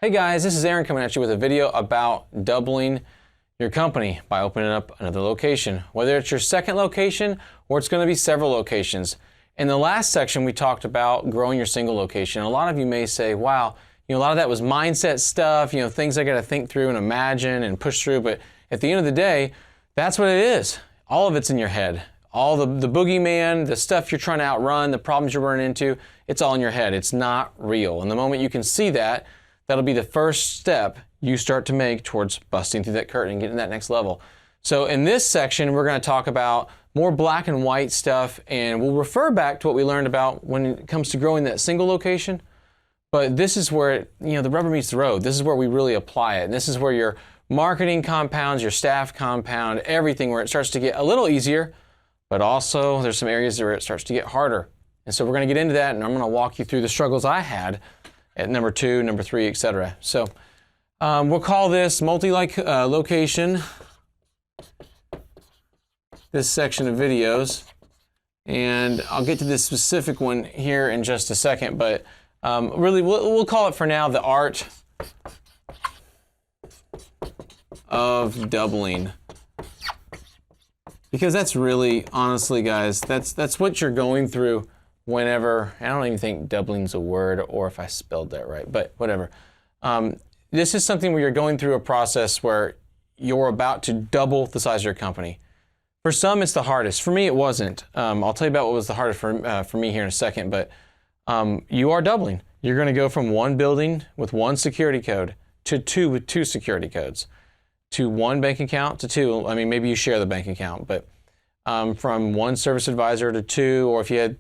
Hey guys, this is Aaron coming at you with a video about doubling your company by opening up another location. Whether it's your second location or it's going to be several locations. In the last section we talked about growing your single location. A lot of you may say, wow, a lot of that was mindset stuff, things I got to think through and imagine and push through, but at the end of the day, that's what it is. All of it's in your head. All the boogeyman, the stuff you're trying to outrun, the problems you're running into, it's all in your head. It's not real. And the moment you can see that, that'll be the first step you start to make towards busting through that curtain and getting to that next level. So in this section, we're going to talk about more black and white stuff, and we'll refer back to what we learned about when it comes to growing that single location. But this is where the rubber meets the road. This is where we really apply it. And this is where your marketing compounds, your staff compound, everything where it starts to get a little easier, but also there's some areas where it starts to get harder. And so we're going to get into that, and I'm going to walk you through the struggles I had at number 2, number 3, etc. So we'll call this multi-location, this section of videos, and I'll get to this specific one here in just a second, but really we'll call it for now the art of doubling. Because that's really, honestly guys, that's what you're going through whenever, I don't even think doubling's a word, or if I spelled that right, but whatever. This is something where you're going through a process where you're about to double the size of your company. For some, it's the hardest. For me, it wasn't. I'll tell you about what was the hardest for me here in a second, but you are doubling. You're going to go from 1 building with 1 security code to 2 with 2 security codes, to 1 bank account to 2. I mean, maybe you share the bank account, but from 1 service advisor to 2, or if you had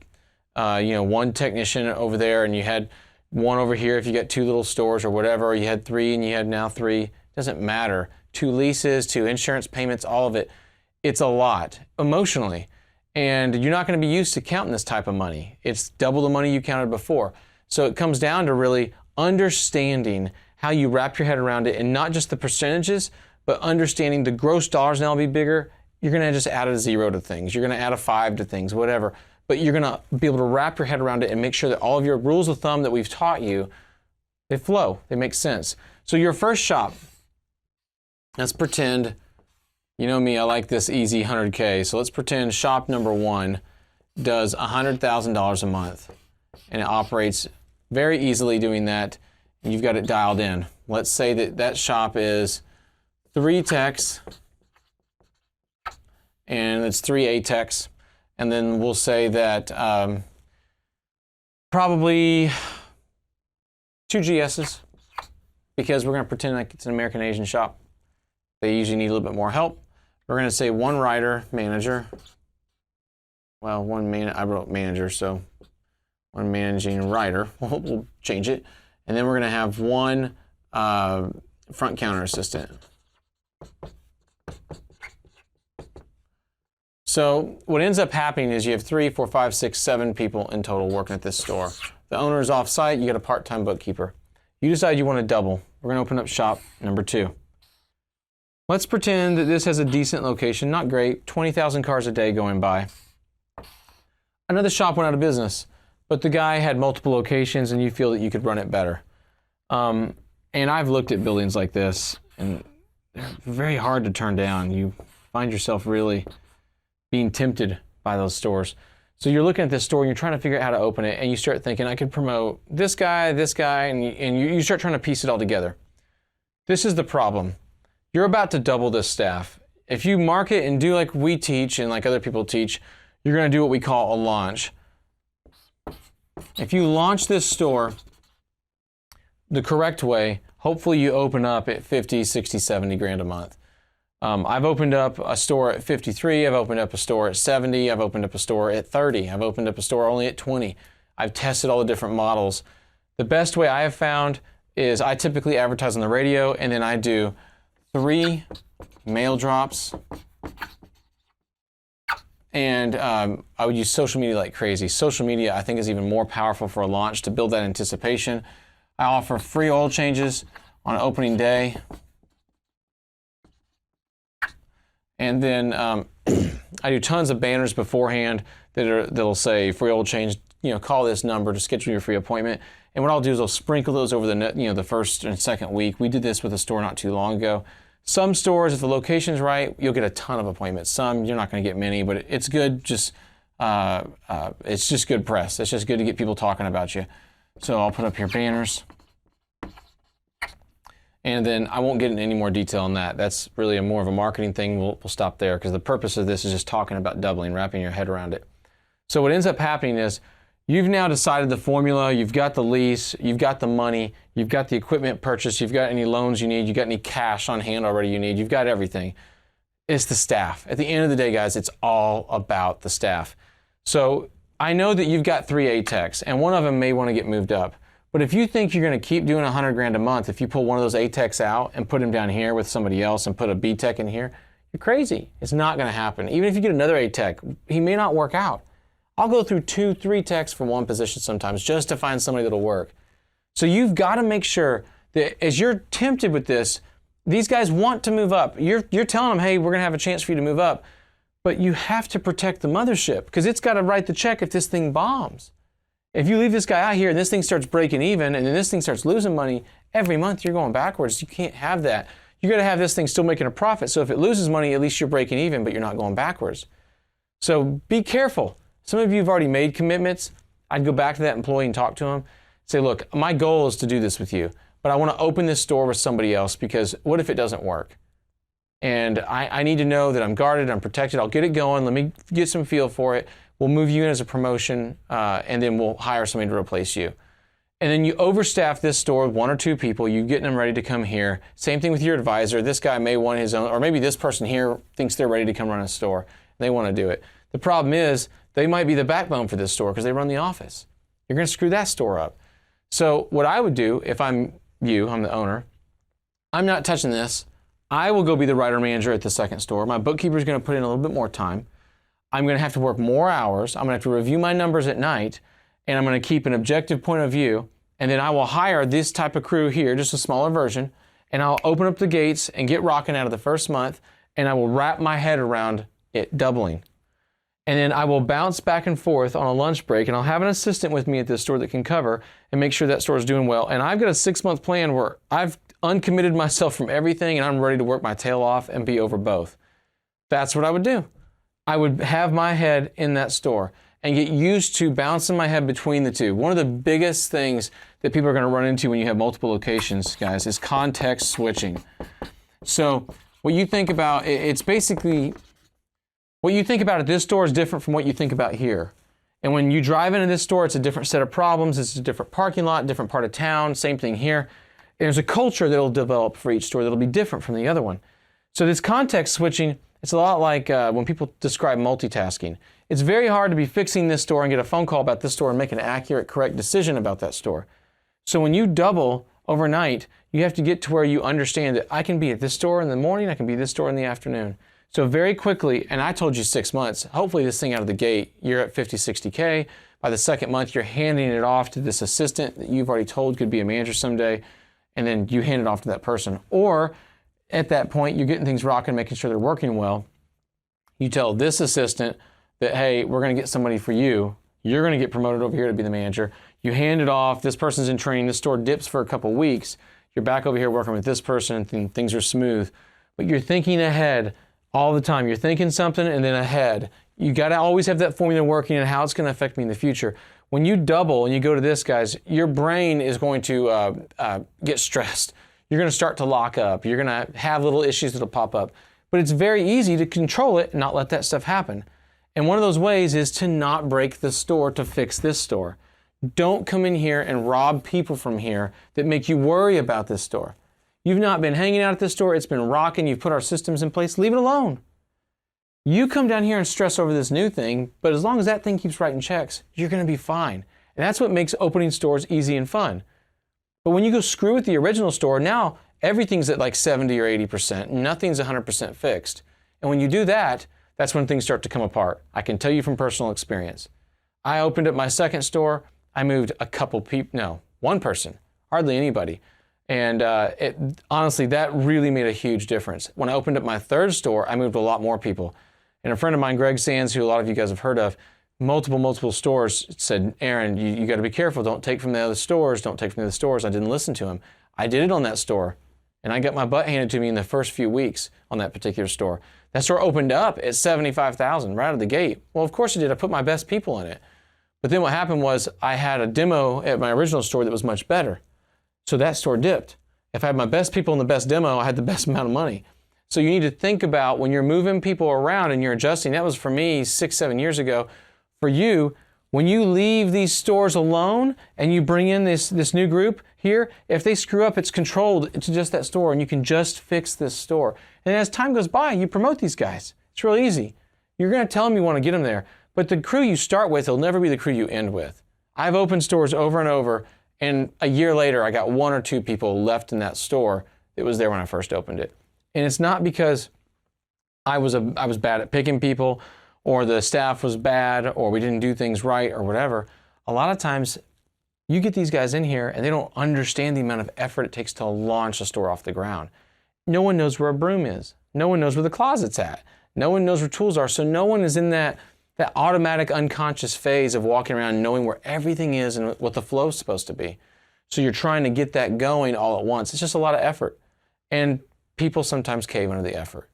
1 technician over there and you had 1 over here, if you got 2 little stores or whatever, or you had 3 and you had now 3, doesn't matter. 2 leases, 2 insurance payments, all of it. It's a lot emotionally, and you're not going to be used to counting this type of money. It's double the money you counted before. So it comes down to really understanding how you wrap your head around it, and not just the percentages, but understanding the gross dollars now will be bigger. You're going to just add a 0 to things. You're going to add a 5 to things, whatever. But you're going to be able to wrap your head around it and make sure that all of your rules of thumb that we've taught you, they flow, they make sense. So your first shop, let's pretend, you know me, I like this easy 100K. So let's pretend shop number 1 does $100,000 a month, and it operates very easily doing that. And you've got it dialed in. Let's say that that shop is 3 techs, and it's 3 A techs. And then we'll say that probably 2 GSs, because we're going to pretend like it's an American Asian shop. They usually need a little bit more help. We're going to say 1 writer, manager. Well, I wrote manager, so 1 managing writer. We'll change it. And then we're going to have 1 front counter assistant. So what ends up happening is you have 3, 4, 5, 6, 7 people in total working at this store. The owner is off site, you got a part-time bookkeeper. You decide you want to double. We're going to open up shop number 2. Let's pretend that this has a decent location, not great, 20,000 cars a day going by. Another shop went out of business, but the guy had multiple locations and you feel that you could run it better. And I've looked at buildings like this, and they're very hard to turn down. You find yourself really being tempted by those stores. So you're looking at this store and you're trying to figure out how to open it, and you start thinking, I could promote this guy, and you start trying to piece it all together. This is the problem. You're about to double this staff. If you market and do like we teach and like other people teach, you're going to do what we call a launch. If you launch this store the correct way, hopefully you open up at 50, 60, 70 grand a month. I've opened up a store at 53, I've opened up a store at 70, I've opened up a store at 30, I've opened up a store only at 20. I've tested all the different models. The best way I have found is I typically advertise on the radio, and then I do 3 mail drops, and I would use social media like crazy. Social media, I think, is even more powerful for a launch to build that anticipation. I offer free oil changes on opening day. And then I do tons of banners beforehand that'll say free oil change, call this number to schedule your free appointment. And what I'll do is I'll sprinkle those over the first and second week. We did this with a store not too long ago. Some stores, if the location's right, you'll get a ton of appointments. Some, you're not going to get many, but it's good. It's just good press. It's just good to get people talking about you. So I'll put up here banners. And then I won't get into any more detail on that. That's really more of a marketing thing. We'll stop there because the purpose of this is just talking about doubling, wrapping your head around it. So what ends up happening is you've now decided the formula, you've got the lease, you've got the money, you've got the equipment purchase, you've got any loans you need, you've got any cash on hand already you need, you've got everything. It's the staff. At the end of the day, guys, it's all about the staff. So I know that you've got 3 A techs and one of them may want to get moved up. But if you think you're going to keep doing $100,000 a month, if you pull one of those A techs out and put him down here with somebody else and put a B tech in here, you're crazy. It's not going to happen. Even if you get another A tech, he may not work out. I'll go through 2, 3 techs for one position sometimes just to find somebody that'll work. So you've got to make sure that as you're tempted with this, these guys want to move up. You're telling them, hey, we're going to have a chance for you to move up. But you have to protect the mothership because it's got to write the check if this thing bombs. If you leave this guy out here and this thing starts breaking even and then this thing starts losing money, every month you're going backwards. You can't have that. You got to have this thing still making a profit. So if it loses money, at least you're breaking even, but you're not going backwards. So be careful. Some of you have already made commitments. I'd go back to that employee and talk to him. Say, look, my goal is to do this with you, but I want to open this store with somebody else because what if it doesn't work? And I need to know that I'm guarded, I'm protected. I'll get it going. Let me get some feel for it. We'll move you in as a promotion, and then we'll hire somebody to replace you. And then you overstaff this store with 1 or 2 people. You get them ready to come here. Same thing with your advisor. This guy may want his own, or maybe this person here thinks they're ready to come run a store. They want to do it. The problem is they might be the backbone for this store because they run the office. You're going to screw that store up. So what I would do if I'm you, I'm the owner, I'm not touching this. I will go be the writer manager at the second store. My bookkeeper is going to put in a little bit more time. I'm going to have to work more hours. I'm going to have to review my numbers at night, and I'm going to keep an objective point of view, and then I will hire this type of crew here, just a smaller version, and I'll open up the gates and get rocking out of the first month, and I will wrap my head around it doubling. And then I will bounce back and forth on a lunch break, and I'll have an assistant with me at this store that can cover and make sure that store is doing well. And I've got a 6-month plan where I've uncommitted myself from everything, and I'm ready to work my tail off and be over both. That's what I would do. I would have my head in that store and get used to bouncing my head between the two. One of the biggest things that people are going to run into when you have multiple locations, guys, is context switching. So what you think about, it's basically, what you think about at this store is different from what you think about here. And when you drive into this store, it's a different set of problems. It's a different parking lot, different part of town, same thing here. There's a culture that'll develop for each store that'll be different from the other one. So this context switching, it's a lot like when people describe multitasking. It's very hard to be fixing this store and get a phone call about this store and make an accurate, correct decision about that store. So when you double overnight, you have to get to where you understand that I can be at this store in the morning, I can be at this store in the afternoon. So very quickly, and I told you 6 months, hopefully this thing out of the gate, you're at 50, 60K. By the second month, you're handing it off to this assistant that you've already told could be a manager someday, and then you hand it off to that person. Or at that point, you're getting things rocking, making sure they're working well. You tell this assistant that, hey, we're going to get somebody for you. You're going to get promoted over here to be the manager. You hand it off. This person's in training. This store dips for a couple weeks. You're back over here working with this person, and things are smooth. But you're thinking ahead all the time. You're thinking something and then ahead. You got to always have that formula working and how it's going to affect me in the future. When you double and you go to this, guys, your brain is going to get stressed. You're going to start to lock up. You're going to have little issues that'll pop up. But it's very easy to control it and not let that stuff happen. And one of those ways is to not break the store to fix this store. Don't come in here and rob people from here that make you worry about this store. You've not been hanging out at this store. It's been rocking. You've put our systems in place. Leave it alone. You come down here and stress over this new thing, but as long as that thing keeps writing checks, you're going to be fine. And that's what makes opening stores easy and fun. But when you go screw with the original store, now everything's at like 70 or 80%. Nothing's 100% fixed. And when you do that, that's when things start to come apart. I can tell you from personal experience. I opened up my second store. I moved a couple people, no, one person, hardly anybody. And honestly, that really made a huge difference. When I opened up my third store, I moved a lot more people. And a friend of mine, Greg Sands, who a lot of you guys have heard of, multiple stores said, Aaron, you got to be careful. Don't take from the other stores. Don't take from the other stores. I didn't listen to him. I did it on that store. And I got my butt handed to me in the first few weeks on that particular store. That store opened up at $75,000 right out of the gate. Well, of course it did. I put my best people in it. But then what happened was I had a demo at my original store that was much better. So that store dipped. If I had my best people in the best demo, I had the best amount of money. So you need to think about when you're moving people around and you're adjusting. That was for me 6-7 years ago. For you, when you leave these stores alone and you bring in this new group here, if they screw up, it's controlled to just that store and you can just fix this store. And as time goes by, you promote these guys. It's real easy. You're going to tell them you want to get them there, but the crew you start with will never be the crew you end with. I've opened stores over and over, and a year later, I got 1 or 2 people left in that store that was there when I first opened it. And it's not because I was bad at picking people, or the staff was bad, or we didn't do things right, or whatever. A lot of times, you get these guys in here and they don't understand the amount of effort it takes to launch a store off the ground. No one knows where a broom is. No one knows where the closet's at. No one knows where tools are. So no one is in that automatic unconscious phase of walking around knowing where everything is and what the flow is supposed to be. So you're trying to get that going all at once. It's just a lot of effort. And people sometimes cave under the effort.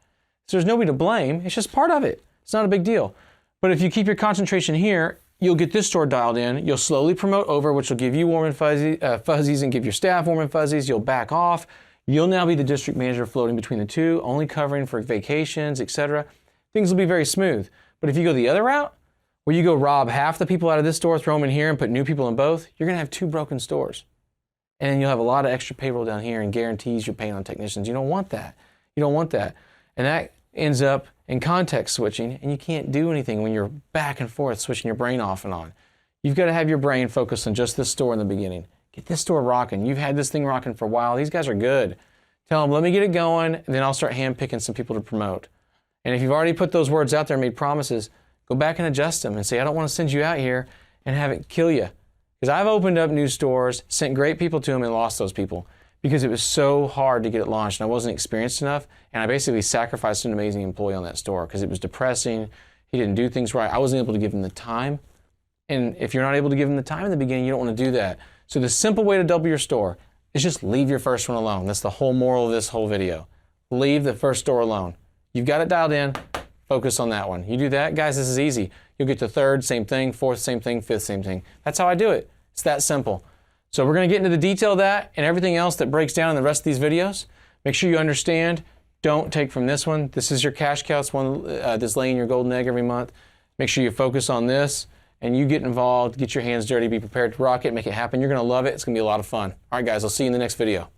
So there's nobody to blame. It's just part of it. It's not a big deal. But if you keep your concentration here, you'll get this store dialed in. You'll slowly promote over, which will give you warm and fuzzies and give your staff warm and fuzzies. You'll back off. You'll now be the district manager floating between the two, only covering for vacations, etc. Things will be very smooth. But if you go the other route, where you go rob half the people out of this store, throw them in here, and put new people in both, you're going to have 2 broken stores. And then you'll have a lot of extra payroll down here and guarantees you're paying on technicians. You don't want that. You don't want that. And that ends up in context switching, and you can't do anything when you're back and forth switching your brain off and on. You've got to have your brain focused on just this store in the beginning. Get this store rocking. You've had this thing rocking for a while. These guys are good. Tell them, let me get it going, and then I'll start handpicking some people to promote. And if you've already put those words out there and made promises, go back and adjust them and say, I don't want to send you out here and have it kill you. Because I've opened up new stores, sent great people to them, and lost those people because it was so hard to get it launched, and I wasn't experienced enough, and I basically sacrificed an amazing employee on that store because it was depressing. He didn't do things right. I wasn't able to give him the time. And if you're not able to give him the time in the beginning, you don't want to do that. So the simple way to double your store is just leave your first one alone. That's the whole moral of this whole video. Leave the first store alone. You've got it dialed in, focus on that one. You do that, guys, this is easy. You'll get to 3rd, same thing, 4th, same thing, 5th, same thing. That's how I do it. It's that simple. So we're going to get into the detail of that and everything else that breaks down in the rest of these videos. Make sure you understand, don't take from this one. This is your cash cow. It's one that's laying your golden egg every month. Make sure you focus on this and you get involved, get your hands dirty, be prepared to rock it, make it happen. You're going to love it. It's going to be a lot of fun. All right, guys, I'll see you in the next video.